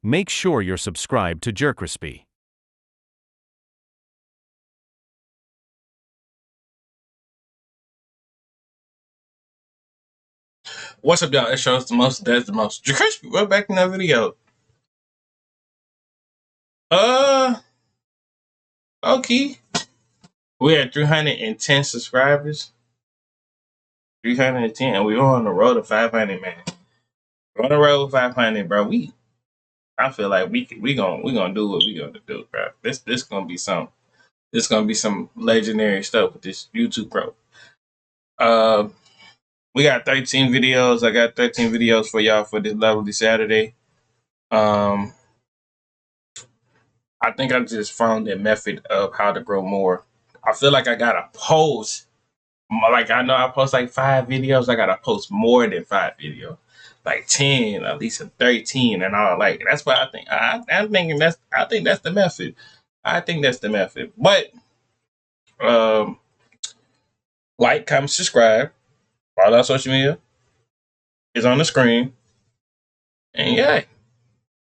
Make sure you're subscribed to JerCrispy. What's up, y'all? It shows the most, that's the most. JerCrispy, we're back in that video. Uh, okay. We had 310 subscribers. 310, and we're on the road to 500, man. We're on the road to 500, bro. I feel like we gonna do what we gonna do, bro. This gonna be some. This gonna be some legendary stuff with this YouTube, bro. Uh, we got 13 videos. I got 13 videos for y'all for this lovely Saturday. Um, I think I just found a method of how to grow more. I feel like I gotta post. Like I know I post like 5 videos. I gotta post more than 5 videos, like 10, at least 13, and all. Like that's what I think. I'm thinking that's. I think that's the method. I think that's the method. But um, like, comment, subscribe. All our social media is on the screen, and yeah.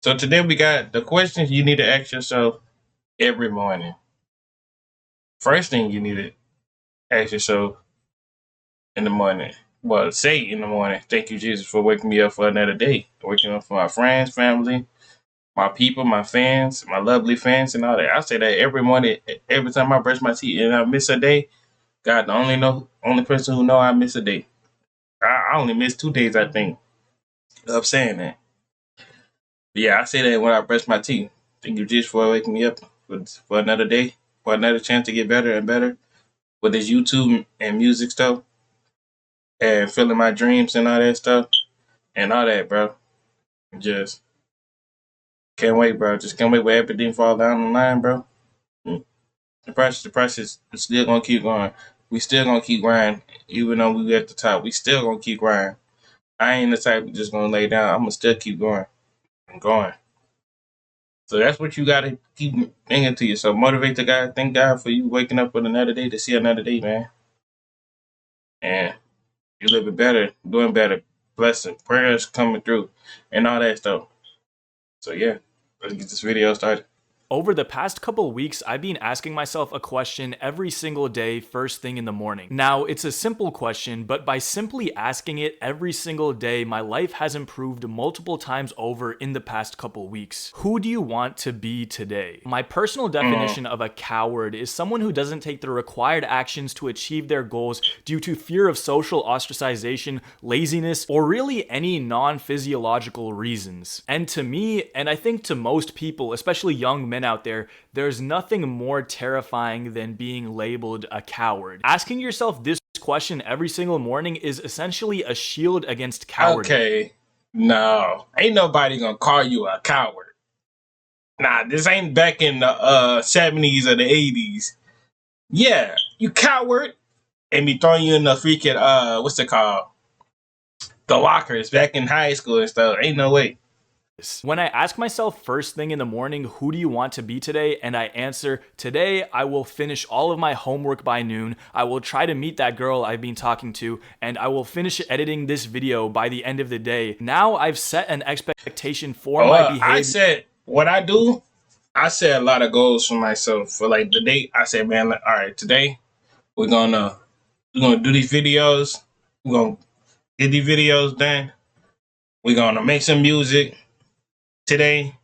So today we got the questions you need to ask yourself every morning. First thing you need to ask yourself in the morning. Well, say in the morning, thank you, Jesus, for waking me up for another day. Waking up for my friends, family, my people, my fans, my lovely fans, and all that. I say that every morning, every time I brush my teeth and I miss a day. God, the only person who know I miss a day. I only miss 2 days, I think, of saying that. But yeah, I say that when I brush my teeth. Thank you, Jesus, for waking me up for another day, for another chance to get better and better with this YouTube and music stuff, and feeling my dreams and all that stuff and all that, bro. Just can't wait, bro. Just can't wait for everything fall down the line, bro. Mm. The price is still gonna keep going. We still gonna keep grinding, even though we at the top. We still gonna keep grinding. I ain't the type of just gonna lay down. I'm gonna still keep going and going. So that's what you gotta keep thinking to yourself. Motivate the guy. Thank God for you waking up with another day to see another day, man. And you living better, doing better, blessing, prayers coming through, and all that stuff. So yeah, let's get this video started. Over the past couple weeks, I've been asking myself a question every single day, first thing in the morning. Now, it's a simple question, but by simply asking it every single day, my life has improved multiple times over in the past couple weeks. Who do you want to be today? My personal definition of a coward is someone who doesn't take the required actions to achieve their goals due to fear of social ostracization, laziness, or really any non-physiological reasons. And to me, and I think to most people, especially young men out there, there's nothing more terrifying than being labeled a coward. Asking yourself this question every single morning is essentially a shield against cowardice. Okay, no, ain't nobody gonna call you a coward. Nah, this ain't back in the 70s or the 80s. Yeah, you coward, and be throwing you in the freaking what's it called? The lockers back in high school and stuff. Ain't no way. When I ask myself first thing in the morning, who do you want to be today? And I answer, today I will finish all of my homework by noon. I will try to meet that girl I've been talking to, and I will finish editing this video by the end of the day. Now I've set an expectation for my behavior. I said what I do. I set a lot of goals for myself for like the day. I said, man, all right, today we're gonna do these videos. We're gonna get these videos done. We're gonna make some music today.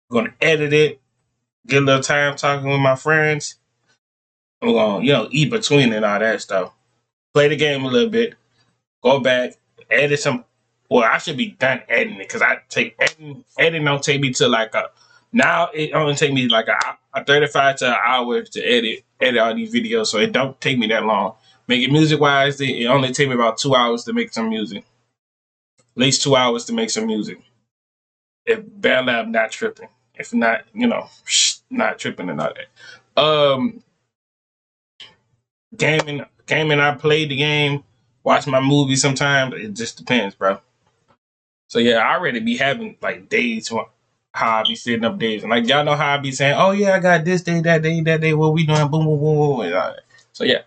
We're gonna edit it. Get a little time talking with my friends. We're gonna, eat between and all that stuff. Play the game a little bit. Go back, edit some. Well, I should be done editing it because I take editing don't take me to like a. Now it only take me like a 35 to an hour to edit all these videos, so it don't take me that long. Making music wise, it only take me about 2 hours to make some music. At least 2 hours to make some music. If barely I'm not tripping. If not, not tripping and all that. Gaming. I play the game, watch my movie sometimes. It just depends, bro. So yeah, I already be having like days how I be setting up days, and like y'all know how I be saying, oh yeah, I got this day, that day, that day. What we doing? Boom, boom, boom, boom, and all that. So yeah.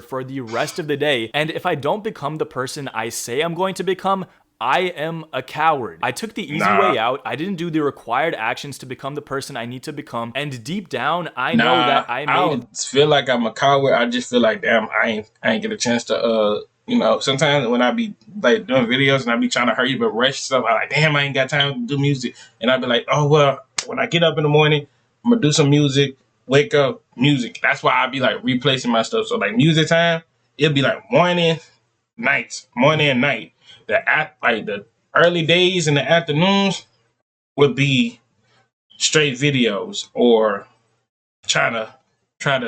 For the rest of the day. And if I don't become the person I say I'm going to become, I am a coward. I took the easy way out. I didn't do the required actions to become the person I need to become. And deep down, I know that I don't feel like I'm a coward. I just feel like, damn, I ain't get a chance to, sometimes when I be like doing videos and I be trying to hurry but rush stuff, I like, damn, I ain't got time to do music. And I be like, oh, well, when I get up in the morning, I'm going to do some music, wake up, music. That's why I be like replacing my stuff. So like music time, it'll be like morning and night. The early days and the afternoons would be straight videos or try to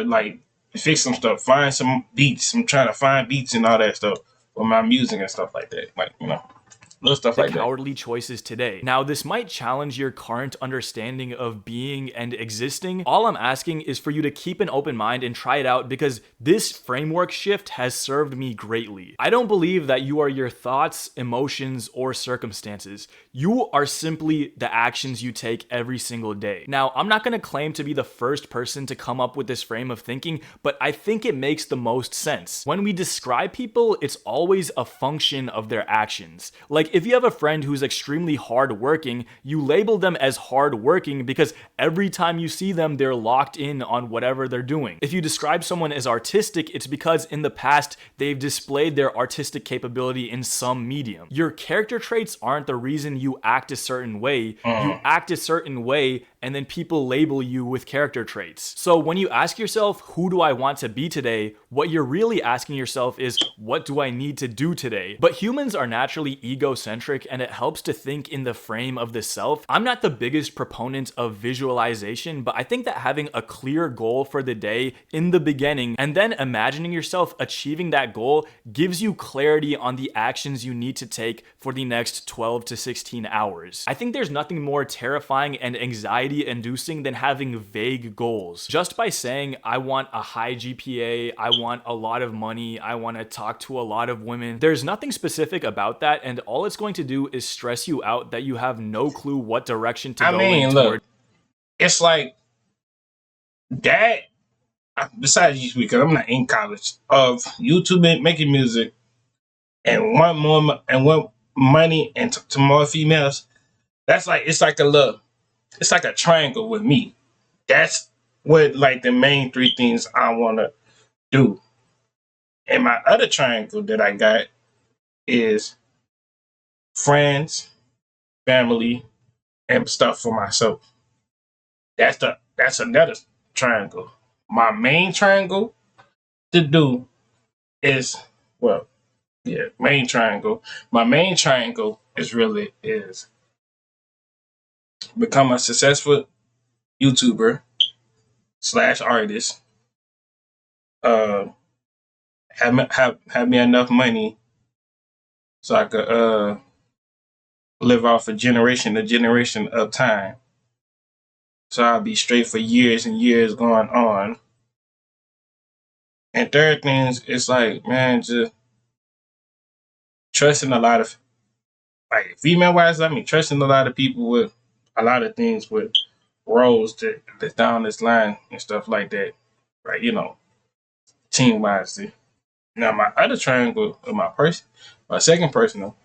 like fix some stuff, find some beats. I'm trying to find beats and all that stuff with my music and stuff like that. Like, little stuff like that. Cowardly choices today. Now, this might challenge your current understanding of being and existing. All I'm asking is for you to keep an open mind and try it out, because this framework shift has served me greatly. I don't believe that you are your thoughts, emotions, or circumstances. You are simply the actions you take every single day. Now, I'm not going to claim to be the first person to come up with this frame of thinking, but I think it makes the most sense. When we describe people, it's always a function of their actions. Like, if you have a friend who's extremely hardworking, you label them as hardworking because every time you see them, they're locked in on whatever they're doing. If you describe someone as artistic, it's because in the past, they've displayed their artistic capability in some medium. Your character traits aren't the reason you act a certain way. You act a certain way, and then people label you with character traits. So when you ask yourself, who do I want to be today? What you're really asking yourself is, what do I need to do today? But humans are naturally egocentric, and it helps to think in the frame of the self. I'm not the biggest proponent of visualization, but I think that having a clear goal for the day in the beginning and then imagining yourself achieving that goal gives you clarity on the actions you need to take for the next 12 to 16 hours. I think there's nothing more terrifying and anxiety-inducing than having vague goals. Just by saying, I want a high GPA, I want a lot of money, I want to talk to a lot of women, there's nothing specific about that, and all it's going to do is stress you out that you have no clue what direction to go in toward. Look, it's like that, besides YouTube, because I'm not in college, of YouTube making music and want money and to more females. That's like, it's like a triangle with me. That's what like the main three things I want to do. And my other triangle that I got is friends, family, and stuff for myself. That's another triangle. My main triangle to do is, main triangle. My main triangle is become a successful YouTuber / artist. Have me enough money so I could live off a generation of time. So I'll be straight for years and years going on. And third things, it's like, man, just trusting a lot of, like, female wise, trusting a lot of people with a lot of things, with roles that's down this line and stuff like that. Right, team wise. Now my other triangle of my second personal,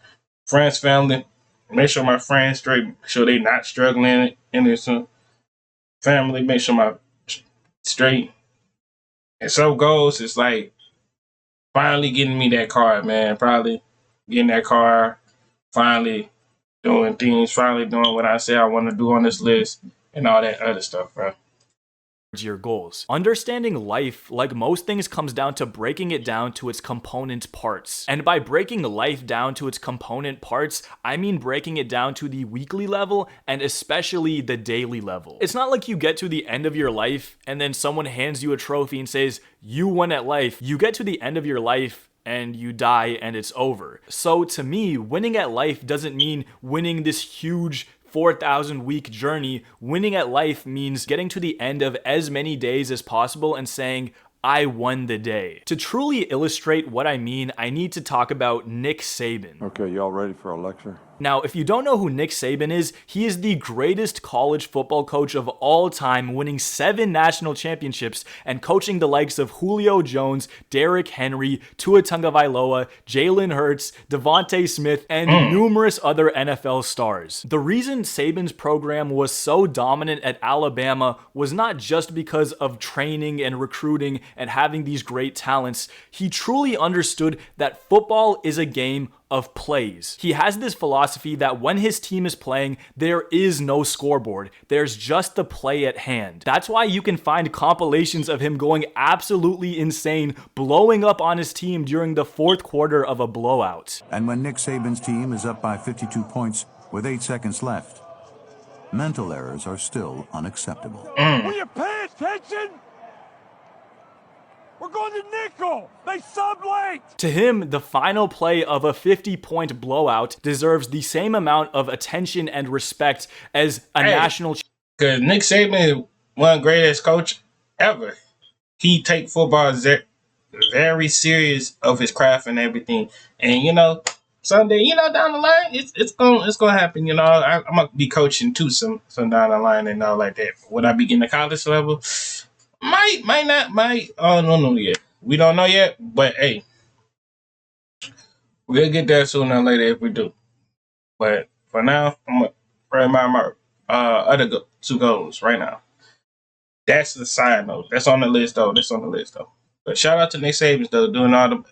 friends, family, make sure my friends straight, make sure they not struggling in this family, make sure my straight. And so goes, it's like finally getting me that car, man. Probably getting that car, finally doing things, finally doing what I say I want to do on this list and all that other stuff, bro. Your goals. Understanding life, like most things, comes down to breaking it down to its component parts. And by breaking life down to its component parts, I mean breaking it down to the weekly level and especially the daily level. It's not like you get to the end of your life and then someone hands you a trophy and says, you won at life. You get to the end of your life and you die and it's over. So to me, winning at life doesn't mean winning this huge 4,000 week journey. Winning at life means getting to the end of as many days as possible and saying, I won the day. To truly illustrate what I mean, I need to talk about Nick Saban. Okay, y'all ready for a lecture? Now, if you don't know who Nick Saban is, he is the greatest college football coach of all time, winning 7 national championships and coaching the likes of Julio Jones, Derrick Henry, Tua Tagovailoa, Jalen Hurts, Devontae Smith, and numerous other NFL stars. The reason Saban's program was so dominant at Alabama was not just because of training and recruiting and having these great talents. He truly understood that football is a game of plays. He has this philosophy that when his team is playing, there is no scoreboard. There's just the play at hand. That's why you can find compilations of him going absolutely insane, blowing up on his team during the 4th quarter of a blowout. And when Nick Saban's team is up by 52 points with 8 seconds left, mental errors are still unacceptable. Will you pay attention? We're going to nickel. They sub late. To him, the final play of a 50-point blowout deserves the same amount of attention and respect as a national. Because Nick Saban is one of the greatest coach ever. He take football very serious of his craft and everything. And someday, down the line, it's gonna happen. I'm gonna be coaching too some down the line and all like that. Would I be getting to college level? Might not. I don't know yet. We don't know yet. But hey, we'll get there sooner or later if we do. But for now, I'm gonna write my other 2 goals right now. That's the side note. That's on the list though. But shout out to Nick Saban though, doing all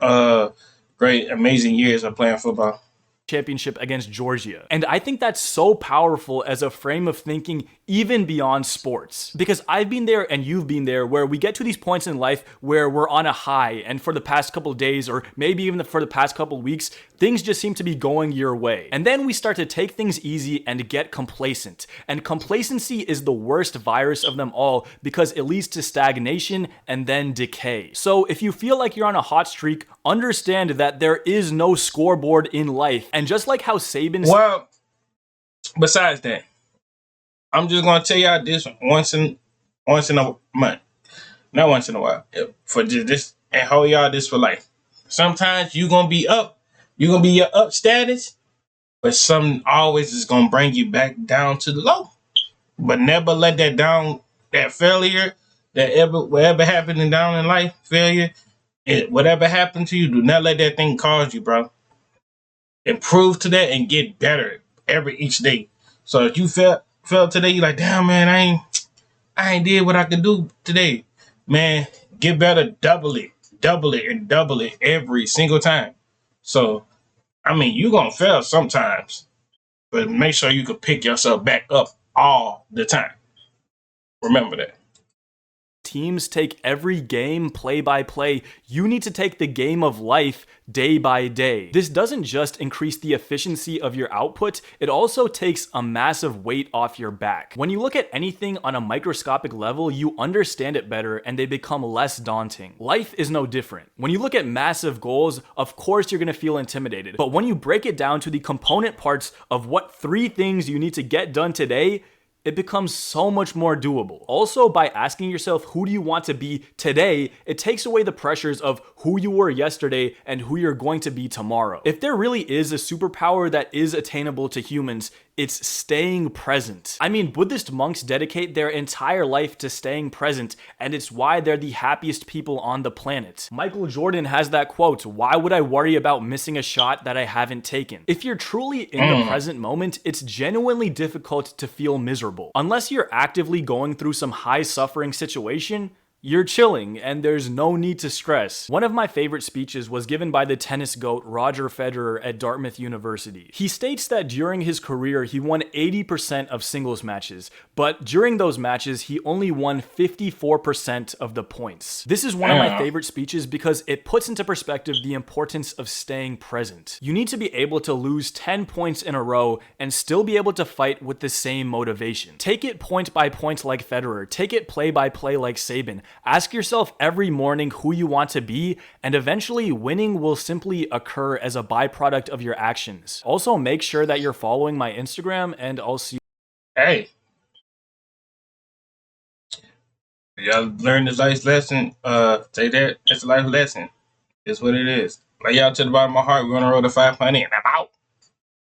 the great, amazing years of playing football. Championship against Georgia. And I think that's so powerful as a frame of thinking even beyond sports. Because I've been there and you've been there where we get to these points in life where we're on a high, and for the past couple days or maybe even for the past couple weeks, things just seem to be going your way. And then we start to take things easy and get complacent. And complacency is the worst virus of them all because it leads to stagnation and then decay. So if you feel like you're on a hot streak, understand that there is no scoreboard in life. And just like how Saban... Well, besides that, I'm just going to tell y'all this once in a month. Not once in a while. For just this, and hold y'all this for life. Sometimes you're going to be up. You're going to be your up status. But something always is going to bring you back down to the low. But never let that failure, whatever happening down in life, failure, whatever happened to you, do not let that thing cause you, bro. Improve to that and get better each day. So if you felt today, you're like, damn man, I ain't did what I could do today. Man, get better, double it every single time. So, you're gonna fail sometimes, but make sure you can pick yourself back up all the time. Remember that. Teams take every game play by play. You need to take the game of life day by day. This doesn't just increase the efficiency of your output, it also takes a massive weight off your back. When you look at anything on a microscopic level, you understand it better and they become less daunting. Life is no different. When you look at massive goals, of course you're gonna feel intimidated. But when you break it down to the component parts of what 3 things you need to get done today, it becomes so much more doable. Also, by asking yourself, who do you want to be today, it takes away the pressures of who you were yesterday and who you're going to be tomorrow. If there really is a superpower that is attainable to humans, it's staying present. Buddhist monks dedicate their entire life to staying present, and it's why they're the happiest people on the planet. Michael Jordan has that quote, "Why would I worry about missing a shot that I haven't taken?" If you're truly in the present moment, it's genuinely difficult to feel miserable. Unless you're actively going through some high suffering situation, you're chilling and there's no need to stress. One of my favorite speeches was given by the tennis GOAT Roger Federer at Dartmouth University. He states that during his career, he won 80% of singles matches, but during those matches, he only won 54% of the points. This is one of my favorite speeches because it puts into perspective the importance of staying present. You need to be able to lose 10 points in a row and still be able to fight with the same motivation. Take it point by point like Federer. Take it play by play like Saban. Ask yourself every morning who you want to be, and eventually winning will simply occur as a byproduct of your actions. Also, make sure that you're following my Instagram, and I'll see you. Hey. Y'all learned this life lesson. Take that. It's a life lesson. It's what it is. Lay out to the bottom of my heart. We're on the road to 500.